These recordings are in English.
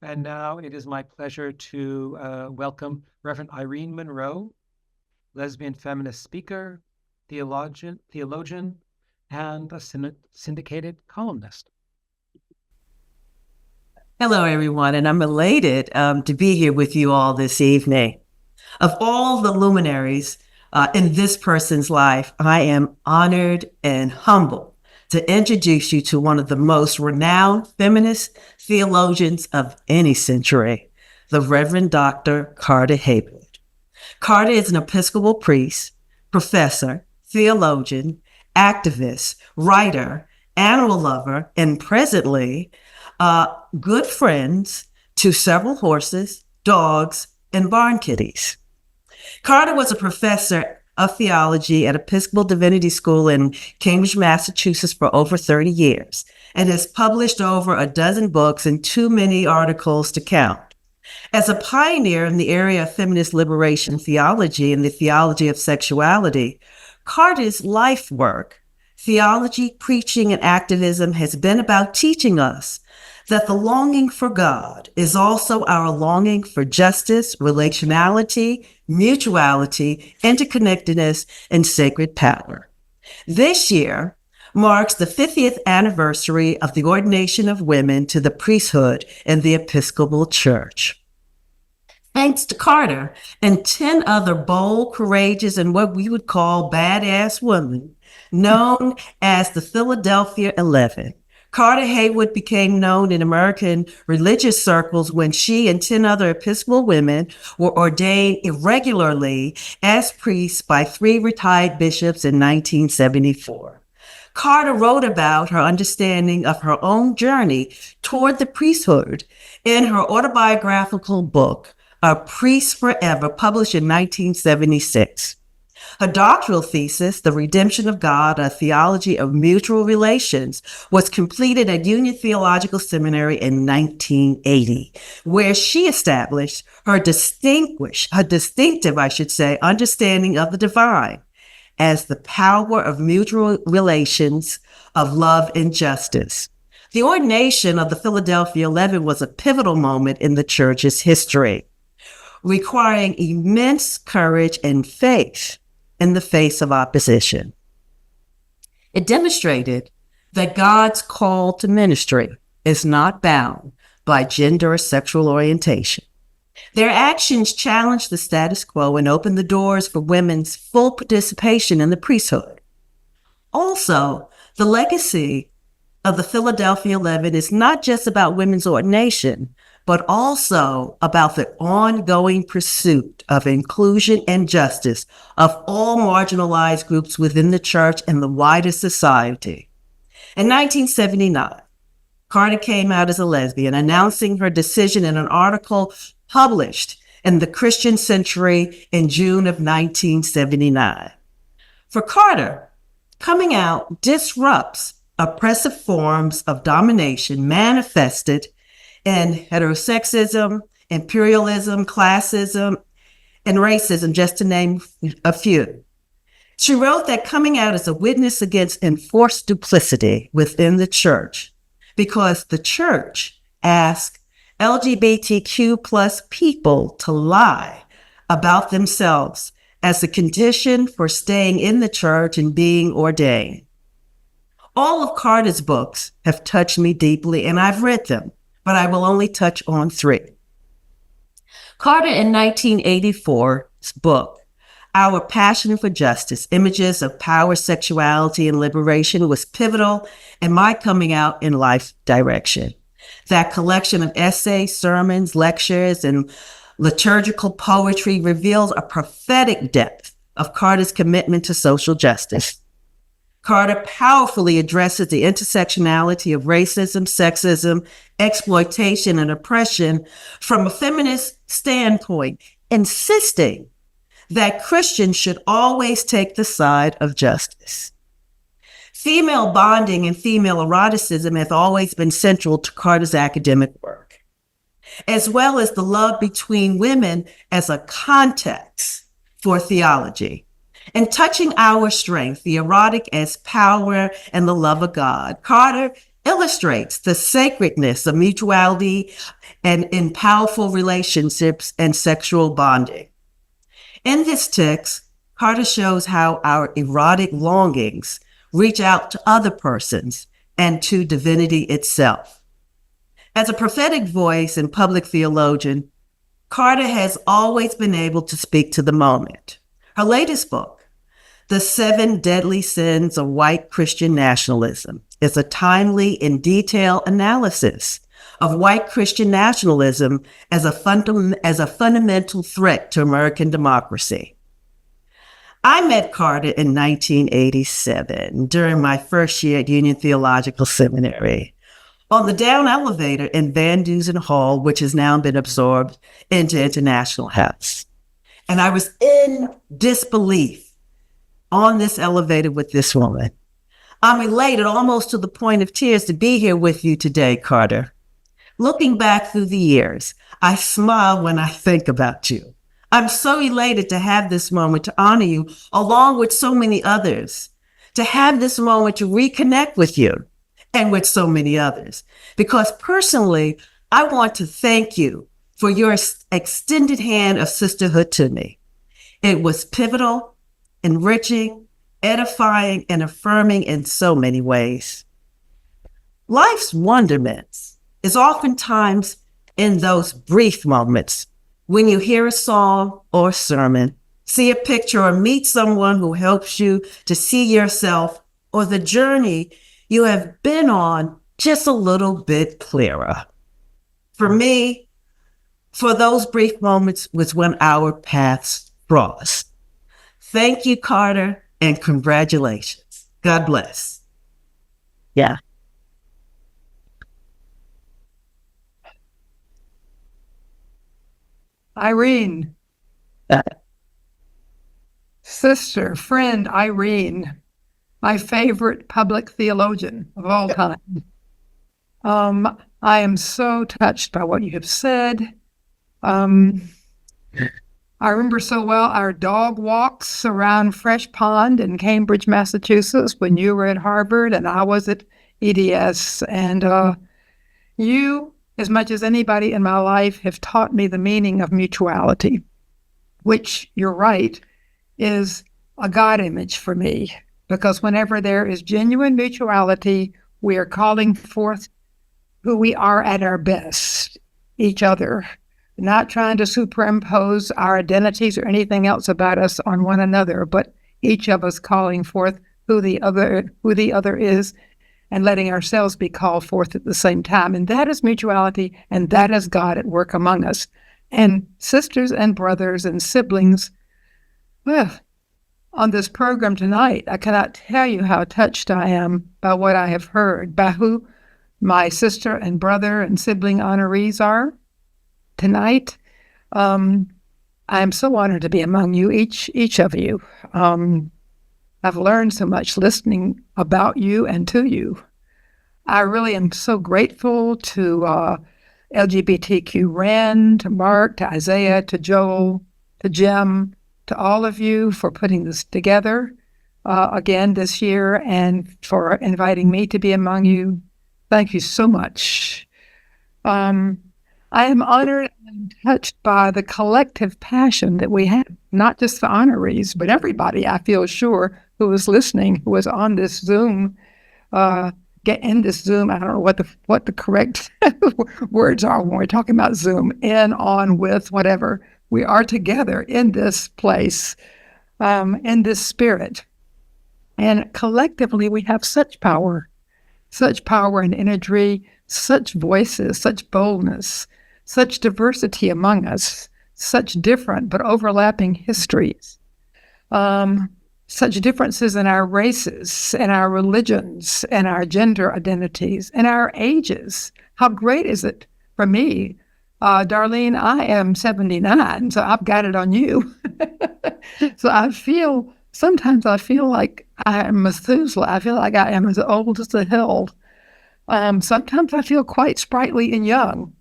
And now it is my pleasure to welcome Reverend Irene Monroe, lesbian feminist speaker, theologian, and a syndicated columnist. Hello, everyone, and I'm elated to be here with you all this evening. Of all the luminaries in this person's life, I am honored and humbled to introduce you to one of the most renowned feminist theologians of any century, the Reverend Dr. Carter Heyward. Carter is an Episcopal priest, professor, theologian, activist, writer, animal lover, and presently good friends to several horses, dogs, and barn kitties. Carter was a professor of theology at Episcopal Divinity School in Cambridge, Massachusetts for over 30 years and has published over a dozen books and too many articles to count. As a pioneer in the area of feminist liberation theology and the theology of sexuality, Carter's life work, theology, preaching, and activism has been about teaching us that the longing for God is also our longing for justice, relationality, mutuality, interconnectedness, and sacred power. This year marks the 50th anniversary of the ordination of women to the priesthood in the Episcopal Church. Thanks to Carter and 10 other bold, courageous, and what we would call badass women, known as the Philadelphia 11, Carter Heyward became known in American religious circles when she and 10 other Episcopal women were ordained irregularly as priests by 3 retired bishops in 1974. Carter wrote about her understanding of her own journey toward the priesthood in her autobiographical book, A Priest Forever, published in 1976. Her doctoral thesis, The Redemption of God, A Theology of Mutual Relations, was completed at Union Theological Seminary in 1980, where she established her distinctive, understanding of the divine as the power of mutual relations of love and justice. The ordination of the Philadelphia 11 was a pivotal moment in the church's history, requiring immense courage and faith in the face of opposition. It demonstrated that God's call to ministry is not bound by gender or sexual orientation. Their actions challenged the status quo and opened the doors for women's full participation in the priesthood. Also, the legacy of the Philadelphia 11 is not just about women's ordination, but also about the ongoing pursuit of inclusion and justice of all marginalized groups within the church and the wider society. In 1979, Carter came out as a lesbian, announcing her decision in an article published in the Christian Century in June of 1979. For Carter, coming out disrupts oppressive forms of domination manifested in heterosexism, imperialism, classism, and racism, just to name a few. She wrote that coming out is a witness against enforced duplicity within the church, because the church asks LGBTQ plus people to lie about themselves as a condition for staying in the church and being ordained. All of Carter's books have touched me deeply, and I've read them, but I will only touch on 3. Carter in 1984's book, Our Passion for Justice, Images of Power, Sexuality, and Liberation, was pivotal in my coming out in life direction. That collection of essays, sermons, lectures, and liturgical poetry reveals a prophetic depth of Carter's commitment to social justice. Carter powerfully addresses the intersectionality of racism, sexism, exploitation, and oppression from a feminist standpoint, insisting that Christians should always take the side of justice. Female bonding and female eroticism have always been central to Carter's academic work, as well as the love between women as a context for theology. In Touching Our Strength, the erotic as power and the love of God, Carter illustrates the sacredness of mutuality and in powerful relationships and sexual bonding. In this text, Carter shows how our erotic longings reach out to other persons and to divinity itself. As a prophetic voice and public theologian, Carter has always been able to speak to the moment. Her latest book, The 7 Deadly Sins of White Christian Nationalism, is a timely and detailed analysis of white Christian nationalism as a fundamental threat to American democracy. I met Carter in 1987 during my first year at Union Theological Seminary on the down elevator in Van Dusen Hall, which has now been absorbed into International House. And I was in disbelief on this elevator with this woman. I'm elated almost to the point of tears to be here with you today, Carter. Looking back through the years, I smile when I think about you. I'm so elated to have this moment to honor you along with so many others, to have this moment to reconnect with you and with so many others. Because personally, I want to thank you for your extended hand of sisterhood to me. It was pivotal, enriching, edifying, and affirming in so many ways. Life's wonderments is oftentimes in those brief moments when you hear a song or a sermon, see a picture, or meet someone who helps you to see yourself or the journey you have been on just a little bit clearer. For me, for those brief moments was when our paths crossed. Thank you, Carter, and congratulations. God bless. Yeah. Irene, sister, friend Irene, my favorite public theologian of all time. I am so touched by what you have said. I remember so well our dog walks around Fresh Pond in Cambridge, Massachusetts when you were at Harvard and I was at EDS. And you, as much as anybody in my life, have taught me the meaning of mutuality, which, you're right, is a God image for me. Because whenever there is genuine mutuality, we are calling forth who we are at our best, each other, not trying to superimpose our identities or anything else about us on one another, but each of us calling forth who the other is, and letting ourselves be called forth at the same time. And that is mutuality, and that is God at work among us. And sisters and brothers and siblings, well, on this program tonight, I cannot tell you how touched I am by what I have heard, by who my sister and brother and sibling honorees are tonight. I am so honored to be among you, each of you. I've learned so much listening about you and to you. I really am so grateful to LGBTQ Ren, to Mark, to Isaiah, to Joel, to Jim, to all of you for putting this together again this year and for inviting me to be among you. Thank you so much. I am honored and touched by the collective passion that we have, not just the honorees, but everybody, I feel sure, who is listening, who is on this Zoom, get in this Zoom. I don't know what the correct words are when we're talking about Zoom, in, on, with, whatever. We are together in this place, in this spirit. And collectively, we have such power and imagery, such voices, such boldness, such diversity among us, such different but overlapping histories, such differences in our races and our religions and our gender identities and our ages. How great is it for me? Darlene, I am 79, so I've got it on you. So sometimes I feel like I am Methuselah. I feel like I am as old as the hill. Sometimes I feel quite sprightly and young.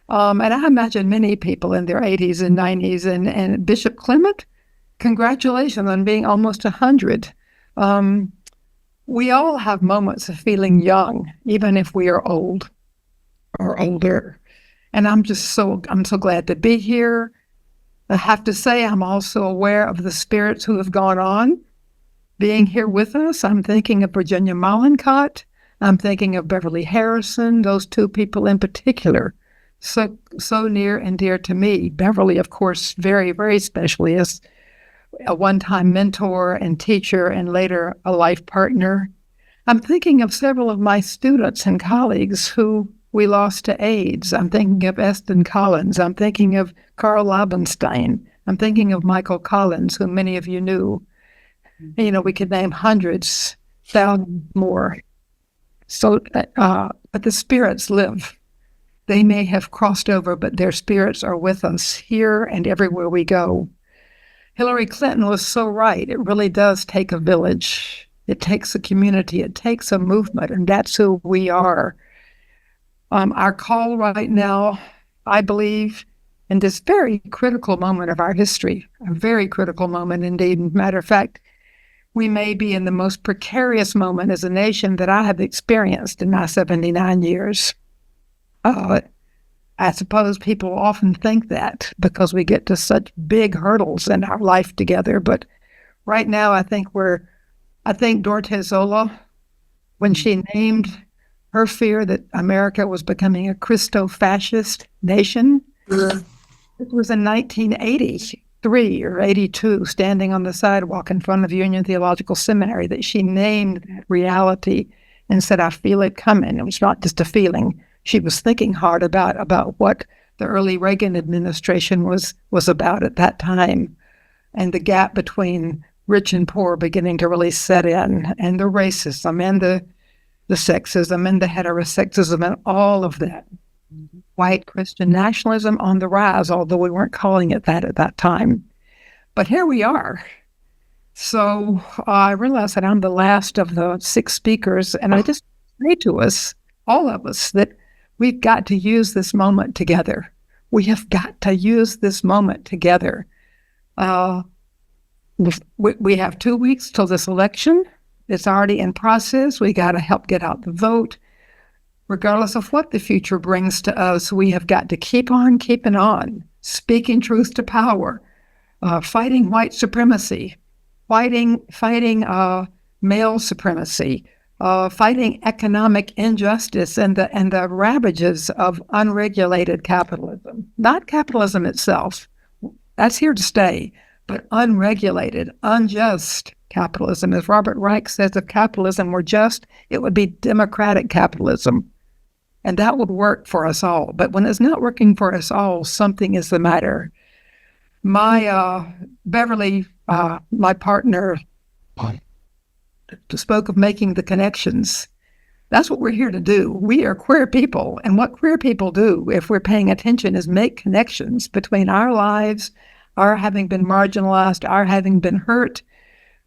And I imagine many people in their 80s and 90s. And Bishop Clement, congratulations on being almost 100. We all have moments of feeling young, even if we are old or older. And I'm so glad to be here. I have to say, I'm also aware of the spirits who have gone on being here with us. I'm thinking of Virginia Mollenkott. I'm thinking of Beverly Harrison, those two people in particular, so near and dear to me. Beverly, of course, very, very specially as a one-time mentor and teacher and later a life partner. I'm thinking of several of my students and colleagues who we lost to AIDS. I'm thinking of Eston Collins. I'm thinking of Carl Labenstein. I'm thinking of Michael Collins, who many of you knew. You know, we could name hundreds, thousands more. So, but the spirits live. They may have crossed over, but their spirits are with us here and everywhere we go. Hillary Clinton was so right. It really does take a village. It takes a community. It takes a movement, and that's who we are. Our call right now, I believe, in this very critical moment of our history, a very critical moment indeed. Matter of fact, we may be in the most precarious moment as a nation that I have experienced in my 79 years. I suppose people often think that because we get to such big hurdles in our life together. But right now, I think Dorothy Zola, when she named her fear that America was becoming a Christo-fascist nation, it was in 1983 or 82, standing on the sidewalk in front of Union Theological Seminary, that she named that reality and said, I feel it coming. It was not just a feeling. She was thinking hard about what the early Reagan administration was about at that time, and the gap between rich and poor beginning to really set in, and the racism and the sexism and the heterosexism and all of that. White Christian nationalism on the rise, although we weren't calling it that at that time. But here we are. So I realize that I'm the last of the 6 speakers, and I just say to us, all of us, that we've got to use this moment together. We have got to use this moment together. We have 2 weeks till this election. It's already in process. We got to help get out the vote. Regardless of what the future brings to us, we have got to keep on keeping on, speaking truth to power, fighting white supremacy, fighting male supremacy, fighting economic injustice and the ravages of unregulated capitalism. Not capitalism itself. That's here to stay, but unregulated, unjust capitalism. As Robert Reich says, if capitalism were just, it would be democratic capitalism. And that would work for us all. But when it's not working for us all, something is the matter. My Beverly, my partner, spoke of making the connections. That's what we're here to do. We are queer people. And what queer people do, if we're paying attention, is make connections between our lives, our having been marginalized, our having been hurt,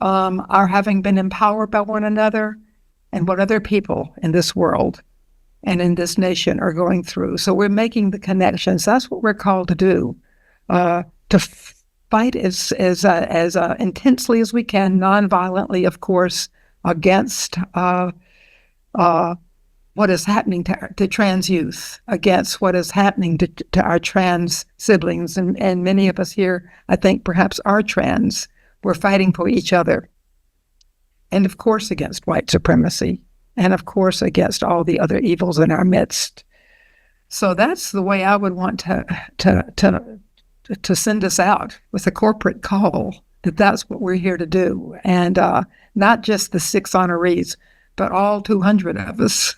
our having been empowered by one another, and what other people in this world and in this nation are going through. So we're making the connections. That's what we're called to do, to fight as intensely as we can, nonviolently, of course, against what is happening to trans youth, against what is happening to our trans siblings. And many of us here, I think, perhaps are trans. We're fighting for each other. And, of course, against white supremacy. And, of course, against all the other evils in our midst. So that's the way I would want to send us out, with a corporate call, that's what we're here to do. And not just the 6 honorees, but all 200 of us,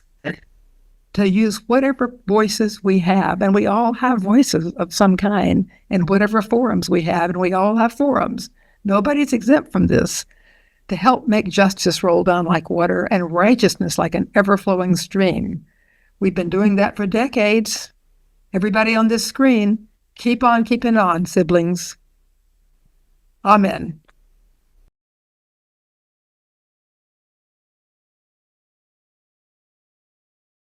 to use whatever voices we have. And we all have voices of some kind in whatever forums we have, and we all have forums. Nobody's exempt from this, to help make justice roll down like water and righteousness like an ever-flowing stream. We've been doing that for decades. Everybody on this screen, keep on keeping on, siblings. Amen.